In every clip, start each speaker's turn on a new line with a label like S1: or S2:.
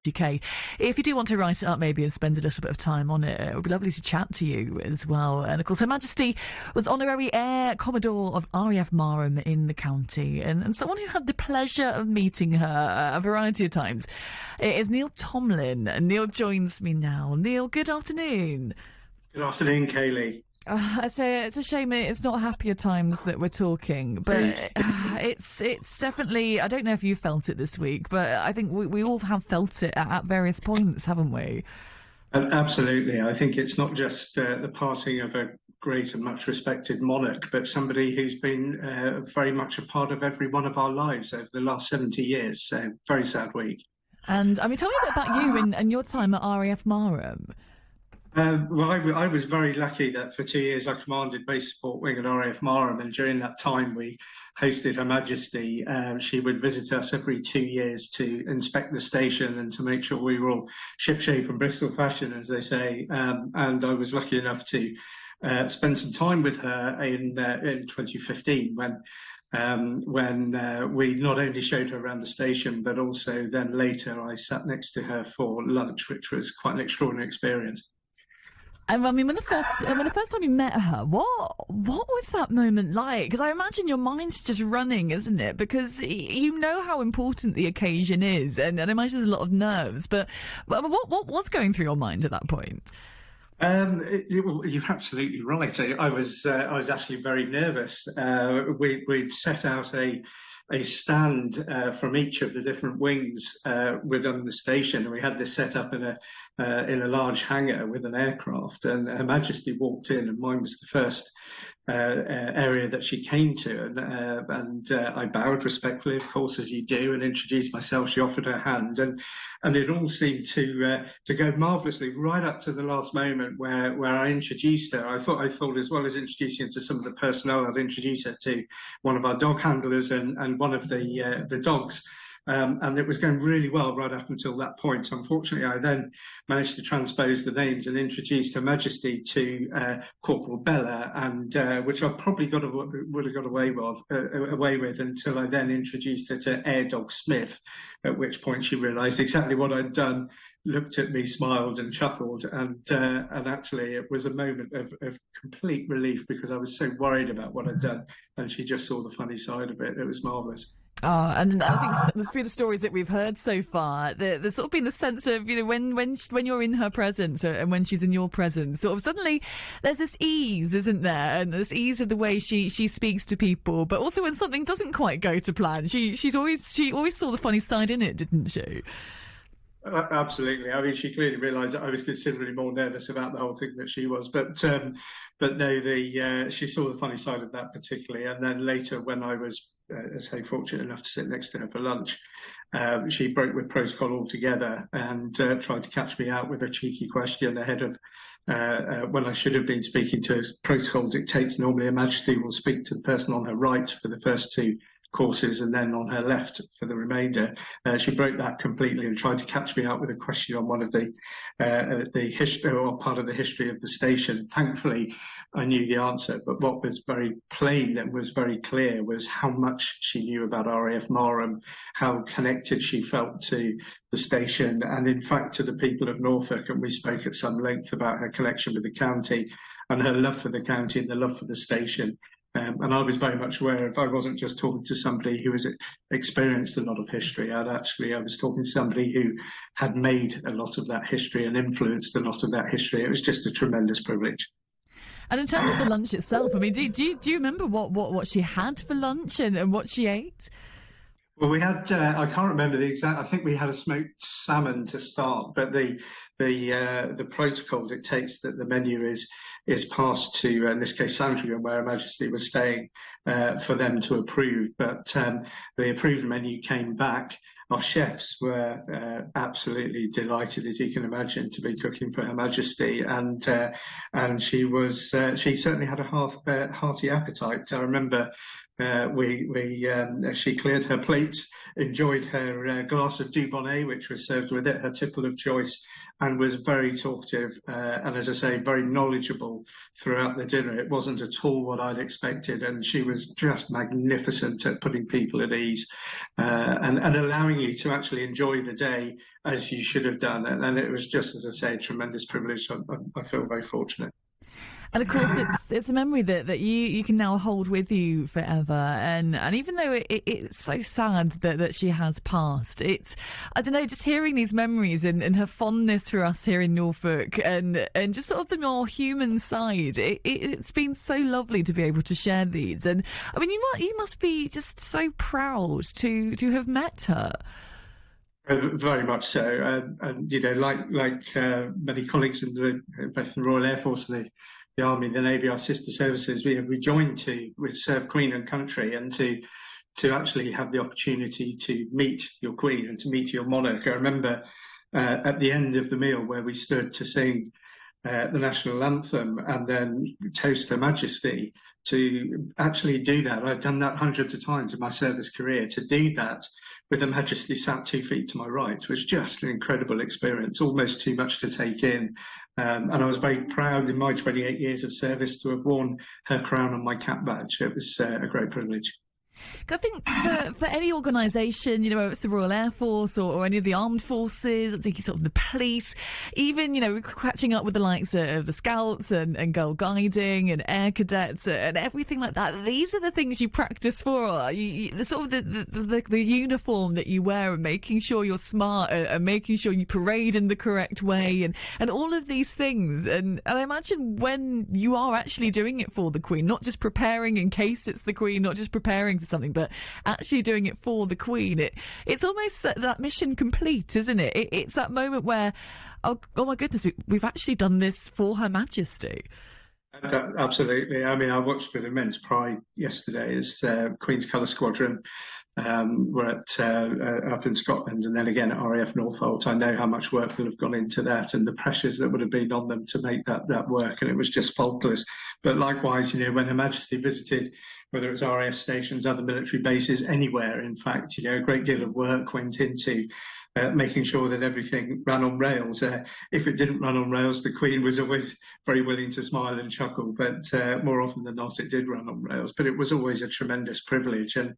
S1: UK. If you do want to write it up maybe and spend a little bit of time on it, it would be lovely to chat to you as well. And of course, Her Majesty was Honorary Air Commodore of RAF Marham in the county, and someone who had the pleasure of meeting her a variety of times is Neil Tomlin. Neil joins me now. Neil, good afternoon.
S2: Good afternoon, Kaylee.
S1: I say it's a shame it's not happier times that we're talking, but it's definitely, I don't know if you felt it this week, but I think we all have felt it at various points, haven't we?
S2: Absolutely. I think it's not just the passing of a great and much respected monarch, but somebody who's been very much a part of every one of our lives over the last 70 years. So very sad week.
S1: And I mean, tell me a bit about you and your time at RAF Marham.
S2: Well, I was very lucky that for 2 years I commanded Base Support Wing at RAF Marham, and during that time we hosted Her Majesty. She would visit us every 2 years to inspect the station and to make sure we were all shipshape and Bristol fashion, as they say. And I was lucky enough to spend some time with her in 2015 when we not only showed her around the station, but also then later I sat next to her for lunch, which was quite an extraordinary experience.
S1: I mean, when the first time you met her, what was that moment like? Because I imagine your mind's just running, isn't it? Because you know how important the occasion is, and I imagine there's a lot of nerves. But what was going through your mind at that point?
S2: You're absolutely right. I was actually very nervous. We'd set out a stand from each of the different wings within the station, and we had this set up in a large hangar with an aircraft. And Her Majesty walked in, and mine was the first area that she came to, and I bowed respectfully, of course, as you do, and introduced myself. She offered her hand, and it all seemed to go marvellously right up to the last moment where I introduced her. I thought as well as introducing her to some of the personnel, I'd introduce her to one of our dog handlers and one of the dogs. And it was going really well right up until that point. Unfortunately, I then managed to transpose the names and introduced Her Majesty to Corporal Bella, and which I probably would have got away with until I then introduced her to Air Dog Smith, at which point she realised exactly what I'd done, looked at me, smiled and chuckled, and actually it was a moment of complete relief because I was so worried about what I'd done, and she just saw the funny side of it. It was marvellous.
S1: Oh, and I think through the stories that we've heard so far, there's sort of been a sense of, you know, when you're in her presence and when she's in your presence, sort of suddenly there's this ease, isn't there? And this ease of the way she speaks to people, but also when something doesn't quite go to plan, she always saw the funny side in it, didn't she?
S2: Absolutely. I mean, she clearly realised that I was considerably more nervous about the whole thing that she was, but no, she saw the funny side of that particularly. And then later, when I was, as I say, fortunate enough to sit next to her for lunch, she broke with protocol altogether and tried to catch me out with a cheeky question ahead of when I should have been speaking to her. Protocol dictates normally Her Majesty will speak to the person on her right for the first two courses and then on her left for the remainder. She broke that completely and tried to catch me out with a question on one of the history or part of the history of the station. Thankfully, I knew the answer, but what was very plain and was very clear was how much she knew about RAF Marham, how connected she felt to the station and in fact to the people of Norfolk, and we spoke at some length about her connection with the county and her love for the county and the love for the station. And I was very much aware of, I wasn't just talking to somebody who has experienced a lot of history. I was talking to somebody who had made a lot of that history and influenced a lot of that history. It was just a tremendous privilege.
S1: And in terms of the lunch itself, I mean, do you remember what she had for lunch and what she ate?
S2: Well, we had, I can't remember the exact, I think we had a smoked salmon to start, but the protocol dictates that the menu is passed to, in this case, Sandringham, where Her Majesty was staying, for them to approve. But the approved menu came back. Our chefs were absolutely delighted, as you can imagine, to be cooking for Her Majesty, and she certainly had a hearty appetite. I remember she cleared her plates, enjoyed her glass of Dubonnet, which was served with it, her tipple of choice, and was very talkative, and as I say, very knowledgeable throughout the dinner. It wasn't at all what I'd expected, and she was just magnificent at putting people at ease, and allowing you to actually enjoy the day as you should have done. And it was just, as I say, a tremendous privilege. I feel very fortunate.
S1: And of course, it's a memory that you can now hold with you forever. And even though it's so sad that she has passed, I don't know, just hearing these memories and her fondness for us here in Norfolk and just sort of the more human side, it's been so lovely to be able to share these. And I mean, you must be just so proud to have met her.
S2: Very much so, and like many colleagues in both the Royal Air Force and the Army, the Navy, our sister services, we joined to serve Queen and country, and to actually have the opportunity to meet your Queen and to meet your monarch. I remember at the end of the meal where we stood to sing the national anthem and then toast Her Majesty. To actually do that, I've done that hundreds of times in my service career. To do that with Her Majesty sat 2 feet to my right was just an incredible experience, almost too much to take in. And I was very proud in my 28 years of service to have worn her crown on my cap badge. It was a great privilege.
S1: I think for any organisation, whether it's the Royal Air Force or any of the armed forces, I'm thinking sort of the police, even, catching up with the likes of the Scouts and Girl Guiding and Air Cadets and everything like that. These are the things you practice for. The sort of the uniform that you wear and making sure you're smart and making sure you parade in the correct way and all of these things. And I imagine when you are actually doing it for the Queen, not just preparing in case it's the Queen, not just preparing for something, but actually doing it for the Queen, it's almost that mission complete, isn't it? It's that moment where, oh my goodness, we've actually done this for Her Majesty.
S2: Absolutely. I mean, I watched with immense pride yesterday as Queen's Colour Squadron were up in Scotland, and then again at RAF Norfolk. I know how much work will have gone into that and the pressures that would have been on them to make that work, and it was just faultless. But likewise, when Her Majesty visited, whether it's RAF stations, other military bases, anywhere, in fact, a great deal of work went into making sure that everything ran on rails. If it didn't run on rails, the Queen was always very willing to smile and chuckle, but more often than not, it did run on rails. But it was always a tremendous privilege. And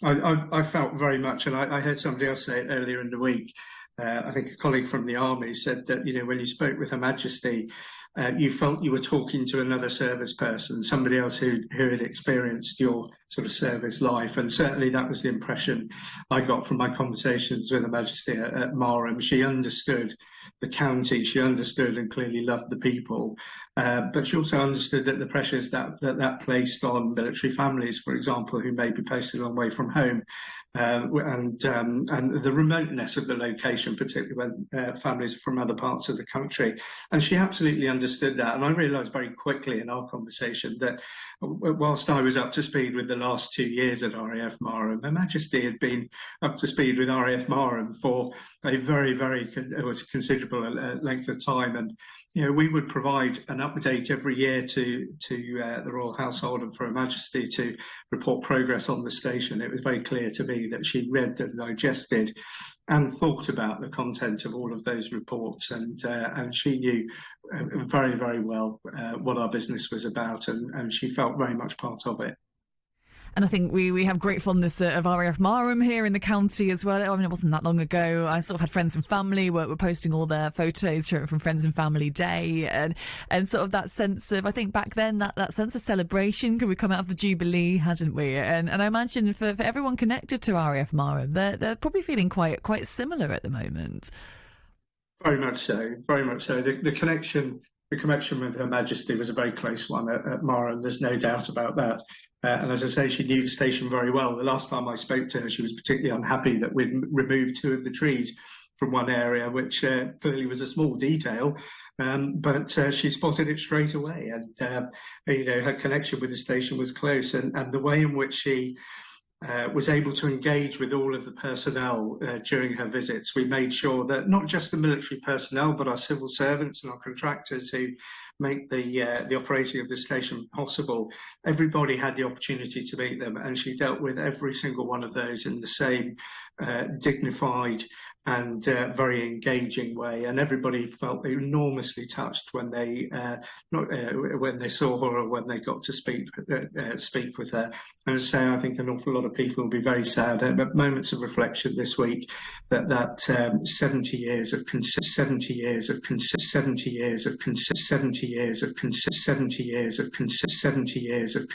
S2: I felt very much, and I heard somebody else say it earlier in the week, I think a colleague from the Army said that, when you spoke with Her Majesty, you felt you were talking to another service person, somebody else who had experienced your sort of service life. And certainly that was the impression I got from my conversations with Her Majesty at Marham. She understood the county, she understood and clearly loved the people, but she also understood that the pressures that placed on military families, for example, who may be posted a long way from home, and the remoteness of the location, particularly when families from other parts of the country. And she absolutely understood that. And I realised very quickly in our conversation that whilst I was up to speed with the last 2 years at RAF Marham, Her Majesty had been up to speed with RAF Marham for a very, very considerable length of time. And we would provide an update every year to the Royal Household and for Her Majesty to report progress on the station. It was very clear to me that she read and digested and thought about the content of all of those reports, and she knew very, very well what our business was about, and she felt very much part of it.
S1: And I think we have great fondness of RAF Marham here in the county as well. I mean, it wasn't that long ago. I sort of had friends and family were posting all their photos from Friends and Family Day, and sort of that sense of, I think back then, that sense of celebration, because we come out of the Jubilee, hadn't we? And I imagine for everyone connected to RAF Marham, they're probably feeling quite similar at the moment.
S2: Very much so, very much so. The connection with Her Majesty was a very close one at Marham. There's no doubt about that. And as I say, she knew the station very well. The last time I spoke to her, she was particularly unhappy that we'd removed 2 of the trees from one area, which clearly was a small detail, but she spotted it straight away. And, her connection with the station was close. And the way in which she was able to engage with all of the personnel during her visits, we made sure that not just the military personnel, but our civil servants and our contractors who make the operating of the station possible, everybody had the opportunity to meet them, and she dealt with every single one of those in the same dignified and very engaging way, and everybody felt enormously touched when they when they saw her or when they got to speak with her. And as I say, I think an awful lot of people will be very sad. But moments of reflection this week that 70 years of 70 years of 70 years of 70 years of 70 years of 70 years of